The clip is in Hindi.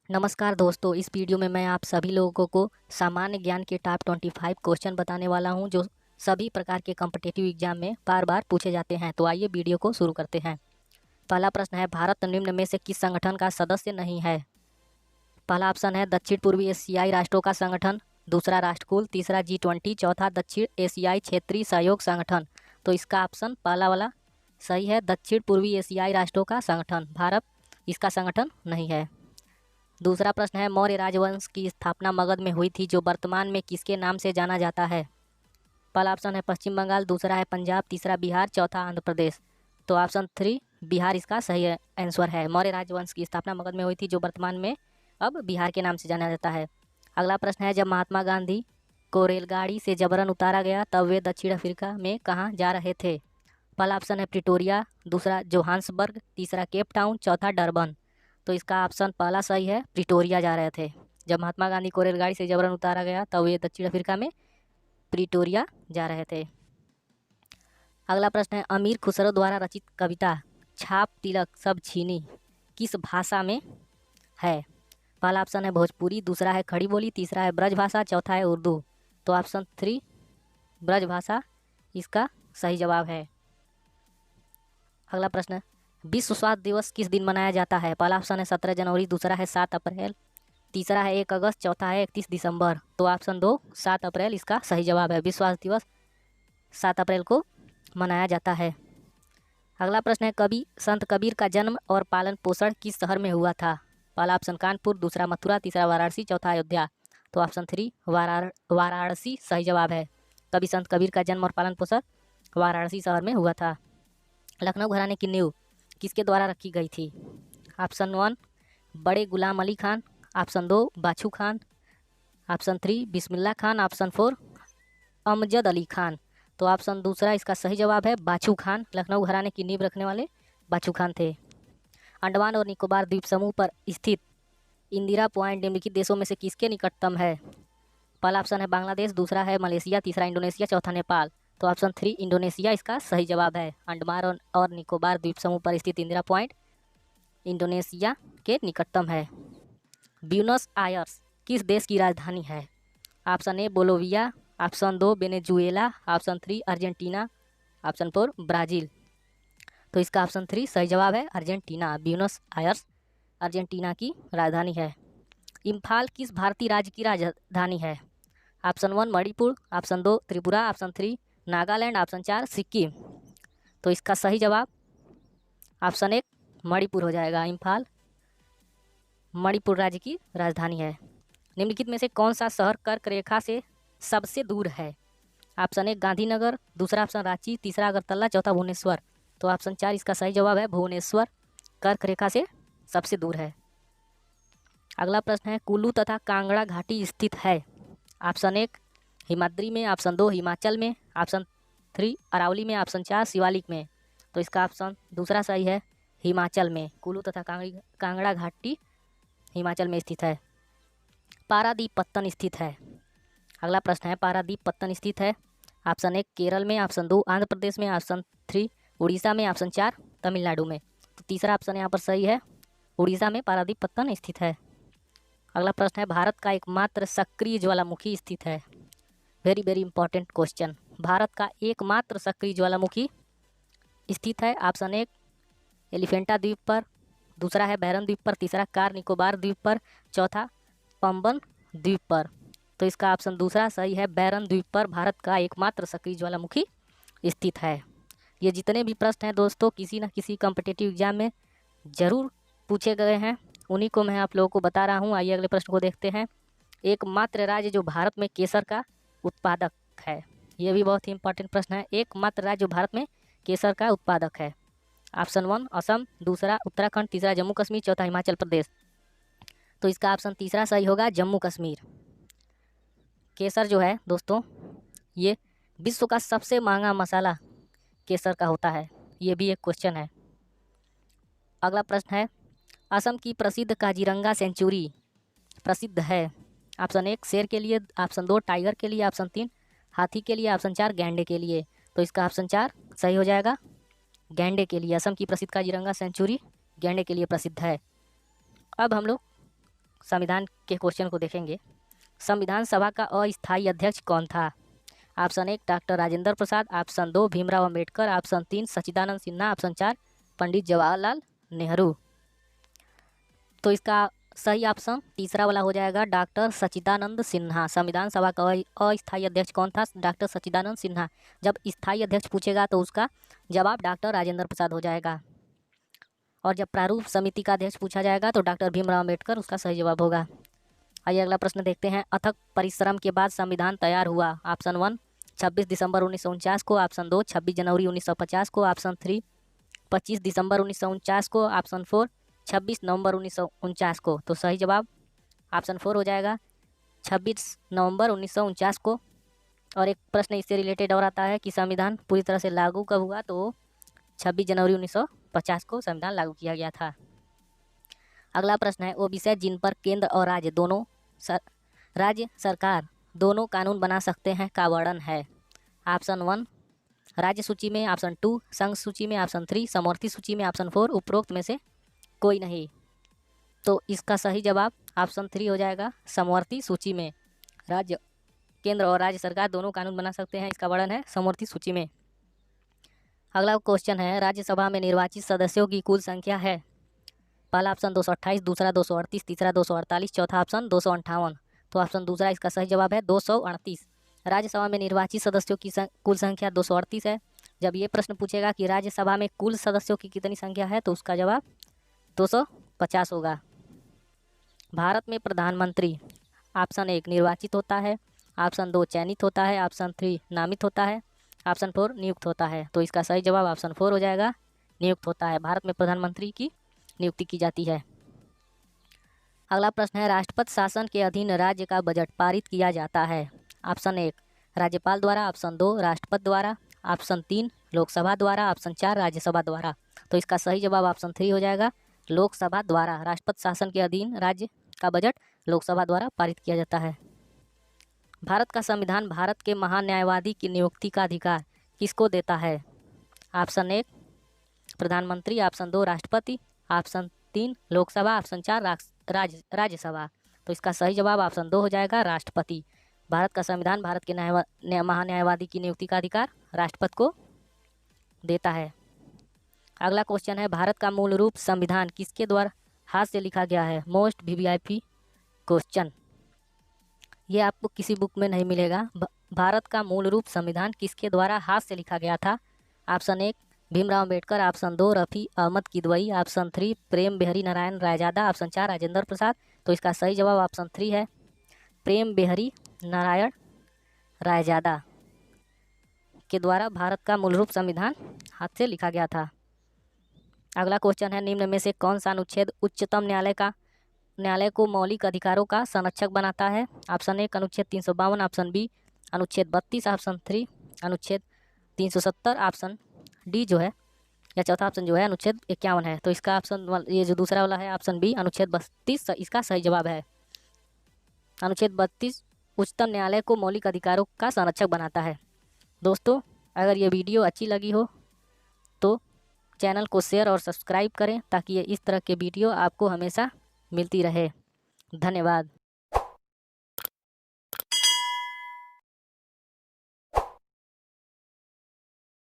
नमस्कार दोस्तों, इस वीडियो में मैं आप सभी लोगों को सामान्य ज्ञान के टॉप 25 क्वेश्चन बताने वाला हूं जो सभी प्रकार के कॉम्पिटिटिव एग्जाम में बार बार पूछे जाते हैं। तो आइए वीडियो को शुरू करते हैं। पहला प्रश्न है, भारत निम्न में से किस संगठन का सदस्य नहीं है? पहला ऑप्शन है दक्षिण पूर्वी एशियाई राष्ट्रों का संगठन, दूसरा राष्ट्रकुल, तीसरा G20, चौथा दक्षिण एशियाई क्षेत्रीय सहयोग संगठन। तो इसका ऑप्शन पहला वाला सही है, दक्षिण पूर्वी एशियाई राष्ट्रों का संगठन। भारत इसका संगठन नहीं है। दूसरा प्रश्न है, मौर्य राजवंश की स्थापना मगध में हुई थी जो वर्तमान में किसके नाम से जाना जाता है? पहला ऑप्शन है पश्चिम बंगाल, दूसरा है पंजाब, तीसरा बिहार, चौथा आंध्र प्रदेश। तो ऑप्शन 3 बिहार इसका सही आंसर है। मौर्य राजवंश की स्थापना मगध में हुई थी जो वर्तमान में अब बिहार के नाम से जाना जाता है। अगला प्रश्न है, जब महात्मा गांधी को रेलगाड़ी से जबरन उतारा गया तब वे दक्षिण अफ्रीका में कहाँ जा रहे थे? पहला ऑप्शन है प्रिटोरिया, दूसरा जोहान्सबर्ग, तीसरा केप टाउन, चौथा डरबन। तो इसका ऑप्शन पहला सही है, प्रिटोरिया जा रहे थे। जब महात्मा गांधी को रेलगाड़ी से जबरन उतारा गया तब वे दक्षिण अफ्रीका में प्रिटोरिया जा रहे थे। अगला प्रश्न है, अमीर खुसरो द्वारा रचित कविता छाप तिलक सब छीनी किस भाषा में है? पहला ऑप्शन है भोजपुरी, दूसरा है खड़ी बोली, तीसरा है ब्रज भाषा, चौथा है उर्दू। तो ऑप्शन 3 ब्रज भाषा इसका सही जवाब है। अगला प्रश्न है, विश्व स्वास्थ्य दिवस किस दिन मनाया जाता है? पहला ऑप्शन है 17 जनवरी, दूसरा है 7 अप्रैल, तीसरा है 1 अगस्त, चौथा है 31 दिसंबर। तो ऑप्शन 2 7 अप्रैल इसका सही जवाब है। विश्व स्वास्थ्य दिवस 7 अप्रैल को मनाया जाता है। अगला प्रश्न है, कवि संत कबीर का जन्म और पालन पोषण किस शहर में हुआ था? पहला ऑप्शन कानपुर, दूसरा मथुरा, तीसरा वाराणसी, चौथा अयोध्या। तो ऑप्शन 3 वाराणसी सही जवाब है। कवि संत कबीर का जन्म और पालन पोषण वाराणसी शहर में हुआ था। लखनऊ घराने की नींव किसके द्वारा रखी गई थी? ऑप्शन 1 बड़े Ghulam Ali Khan, option 2 बाछू Khan, option 3 Bismillah Khan, option 4 Amjad Ali Khan. तो ऑप्शन दूसरा इसका सही जवाब है, बाछू खान। लखनऊ घराने की नींव रखने वाले बाछू खान थे। अंडमान और निकोबार द्वीप समूह पर स्थित इंदिरा पॉइंट निम्नलिखित देशों में से किसके निकटतम है? पहला ऑप्शन है बांग्लादेश, दूसरा है मलेशिया, तीसरा इंडोनेशिया, चौथा नेपाल। तो ऑप्शन 3 इंडोनेशिया इसका सही जवाब है। अंडमान और निकोबार द्वीप समूह पर स्थित इंदिरा पॉइंट इंडोनेशिया के निकटतम है। ब्यूनस आयर्स किस देश की राजधानी है? Option A Bolivia, option 2 Venezuela, option 3 Argentina, option 4 Brazil. तो इसका ऑप्शन 3 सही जवाब है, अर्जेंटीना। ब्यूनस आयर्स अर्जेंटीना की राजधानी है। इम्फाल किस भारतीय राज्य की राजधानी है? Option 1 Manipur, option 2 Tripura, option 3 Nagaland, option 4 Sikkim. तो इसका सही जवाब ऑप्शन 1 मणिपुर हो जाएगा। इम्फाल मणिपुर राज्य की राजधानी है। निम्नलिखित में से कौन सा शहर कर्क रेखा से सबसे दूर है? ऑप्शन 1 गांधीनगर, दूसरा ऑप्शन रांची, तीसरा अगरतला, चौथा भुवनेश्वर। तो ऑप्शन 4 इसका सही जवाब है, भुवनेश्वर कर्क रेखा से सबसे दूर है। अगला प्रश्न है, कुल्लू तथा कांगड़ा घाटी स्थित है? ऑप्शन 1 हिमाद्री में, ऑप्शन 2 हिमाचल में, ऑप्शन 3 अरावली में, ऑप्शन 4 शिवालिक में। तो इसका ऑप्शन दूसरा सही है, हिमाचल में। कुल्लू तथा कांगड़ा घाटी हिमाचल में स्थित है। पारादीप पत्तन स्थित है? अगला प्रश्न है, पारादीप पत्तन स्थित है? ऑप्शन 1 केरल में, ऑप्शन 2 आंध्र प्रदेश में, ऑप्शन 3 उड़ीसा में, ऑप्शन 4 तमिलनाडु में। तो तीसरा ऑप्शन यहाँ पर सही है, उड़ीसा में पारादीप पत्तन स्थित है। अगला प्रश्न है, भारत का एकमात्र सक्रिय ज्वालामुखी स्थित है? Very very important question. Bharat का एकमात्र सक्रिय ज्वालामुखी स्थित है? ऑप्शन 1 एलिफेंटा द्वीप पर, दूसरा है बैरन द्वीप पर, तीसरा कार निकोबार द्वीप पर, चौथा पंबन द्वीप पर। तो इसका ऑप्शन दूसरा सही है, बैरन द्वीप पर भारत का एकमात्र सक्रिय ज्वालामुखी स्थित है। ये जितने भी प्रश्न हैं दोस्तों, किसी न किसी कॉम्पिटिटिव एग्जाम में ज़रूर पूछे गए हैं, उन्हीं को मैं आप लोगों को बता रहा हूँ। आइए अगले प्रश्न को देखते हैं। एकमात्र राज्य जो भारत में केसर का उत्पादक है? ये भी बहुत ही इंपॉर्टेंट प्रश्न है। एकमात्र राज्य जो भारत में केसर का उत्पादक है? ऑप्शन 1 असम, दूसरा उत्तराखंड, तीसरा जम्मू कश्मीर, चौथा हिमाचल प्रदेश। तो इसका ऑप्शन तीसरा सही होगा, जम्मू कश्मीर। केसर जो है दोस्तों, ये विश्व का सबसे महंगा मसाला केसर का होता है। ये भी एक क्वेश्चन है। अगला प्रश्न है, असम की प्रसिद्ध काजीरंगा सेंचुरी प्रसिद्ध है? ऑप्शन 1 शेर के लिए, ऑप्शन 2 टाइगर के लिए, ऑप्शन 3 हाथी के लिए, ऑप्शन 4 गैंडे के लिए। तो इसका ऑप्शन 4 सही हो जाएगा, गैंडे के लिए। असम की प्रसिद्ध काजीरंगा सेंचुरी गैंडे के लिए प्रसिद्ध है। अब हम लोग संविधान के क्वेश्चन को देखेंगे। संविधान सभा का अस्थायी अध्यक्ष कौन था? Option 1 doctor Rajendra Prasad, option 2 Bhimrao Ambedkar, option 3 सच्चिदानंद सिन्हा, ऑप्शन 4 पंडित जवाहरलाल नेहरू। तो इसका सही ऑप्शन तीसरा वाला हो जाएगा, डॉक्टर सच्चिदानंद सिन्हा। संविधान सभा का अस्थायी अध्यक्ष कौन था? डॉक्टर सच्चिदानंद सिन्हा। जब स्थायी अध्यक्ष पूछेगा तो उसका जवाब डॉक्टर राजेंद्र प्रसाद हो जाएगा, और जब प्रारूप समिति का अध्यक्ष पूछा जाएगा तो डॉक्टर भीमराव अंबेडकर उसका सही जवाब होगा। आइए अगला प्रश्न देखते हैं। अथक परिश्रम के बाद संविधान तैयार हुआ। ऑप्शन 1 26 दिसंबर 1949 को, ऑप्शन 2 26 जनवरी 1950 को, ऑप्शन 3 25 दिसंबर 1949 को, ऑप्शन 4 26 नवंबर 1949 को। तो सही जवाब ऑप्शन 4 हो जाएगा, 26 नवंबर 1949 को। और एक प्रश्न इससे रिलेटेड और आता है कि संविधान पूरी तरह से लागू कब हुआ? तो 26 जनवरी 1950 को संविधान लागू किया गया था। अगला प्रश्न है, वो विषय जिन पर केंद्र और राज्य दोनों राज्य सरकार दोनों कानून बना सकते हैं का वर्णन है। ऑप्शन 1 राज्य सूची में, ऑप्शन 2 संघ सूची में, ऑप्शन 3 समवर्ती सूची में, ऑप्शन 4 उपरोक्त में से कोई नहीं। तो इसका सही जवाब ऑप्शन 3 हो जाएगा, समवर्ती सूची में। राज्य केंद्र और राज्य सरकार दोनों कानून बना सकते हैं, इसका वर्णन है समवर्ती सूची में। अगला क्वेश्चन है, राज्यसभा में निर्वाचित सदस्यों की कुल संख्या है। पहला ऑप्शन 228, दूसरा 238, तीसरा 248, चौथा ऑप्शन 258। तो ऑप्शन दूसरा इसका सही जवाब है 238। राज्यसभा में निर्वाचित सदस्यों की कुल संख्या 238 है। जब ये प्रश्न पूछेगा कि राज्यसभा में कुल सदस्यों की कितनी संख्या है तो उसका जवाब 250 होगा। भारत में प्रधानमंत्री ऑप्शन 1 निर्वाचित होता है, ऑप्शन 2 चयनित होता है, ऑप्शन 3 नामित होता है, ऑप्शन 4 नियुक्त होता है। तो इसका सही जवाब ऑप्शन 4 हो जाएगा, नियुक्त होता है। भारत में प्रधानमंत्री की नियुक्ति की जाती है। अगला प्रश्न है, राष्ट्रपति शासन के अधीन राज्य का बजट पारित किया जाता है। ऑप्शन 1 राज्यपाल द्वारा, ऑप्शन 2 राष्ट्रपति द्वारा, ऑप्शन 3 लोकसभा द्वारा, ऑप्शन 4 राज्यसभा द्वारा। तो इसका सही जवाब ऑप्शन 3 हो जाएगा, लोकसभा द्वारा। राष्ट्रपति शासन के अधीन राज्य का बजट लोकसभा द्वारा पारित किया जाता है। भारत का संविधान भारत के महान्यायवादी की नियुक्ति का अधिकार किसको देता है? ऑप्शन 1 प्रधानमंत्री, ऑप्शन 2 राष्ट्रपति, ऑप्शन 3 लोकसभा, ऑप्शन 4 राज्यसभा। तो इसका सही जवाब ऑप्शन 2 हो जाएगा, राष्ट्रपति। भारत का संविधान भारत के महान्यायवादी की नियुक्ति का अधिकार राष्ट्रपति को देता है। अगला क्वेश्चन है, भारत का मूल रूप संविधान किसके द्वारा हाथ से लिखा गया है? मोस्ट वीवीआईपी क्वेश्चन, ये आपको किसी बुक में नहीं मिलेगा। भारत का मूल रूप संविधान किसके द्वारा हाथ से लिखा गया था? Option 1 Bhimrao Ambedkar, option 2 Rafi Ahmed Kidwai, option 3 Prem Bihari Narayan Raizada, option 4 Rajendra Prasad. तो इसका सही जवाब ऑप्शन 3 है, प्रेम बिहारी नारायण रायजादा के द्वारा भारत का मूल रूप संविधान हाथ से लिखा गया था। अगला क्वेश्चन है, निम्न में से कौन सा अनुच्छेद उच्चतम न्यायालय को मौलिक अधिकारों का संरक्षक बनाता है? ऑप्शन 1 अनुच्छेद 352, ऑप्शन बी अनुच्छेद 32, ऑप्शन 3 अनुच्छेद 370, ऑप्शन डी जो है या चौथा ऑप्शन जो है अनुच्छेद 51 है। तो इसका ऑप्शन ये जो दूसरा वाला है ऑप्शन बी अनुच्छेद 32 इसका सही जवाब है। अनुच्छेद 32 उच्चतम न्यायालय को मौलिक अधिकारों का संरक्षक बनाता है। दोस्तों, अगर ये वीडियो अच्छी लगी हो तो चैनल को शेयर और सब्सक्राइब करें ताकि ये इस तरह के वीडियो आपको हमेशा मिलती रहे। धन्यवाद।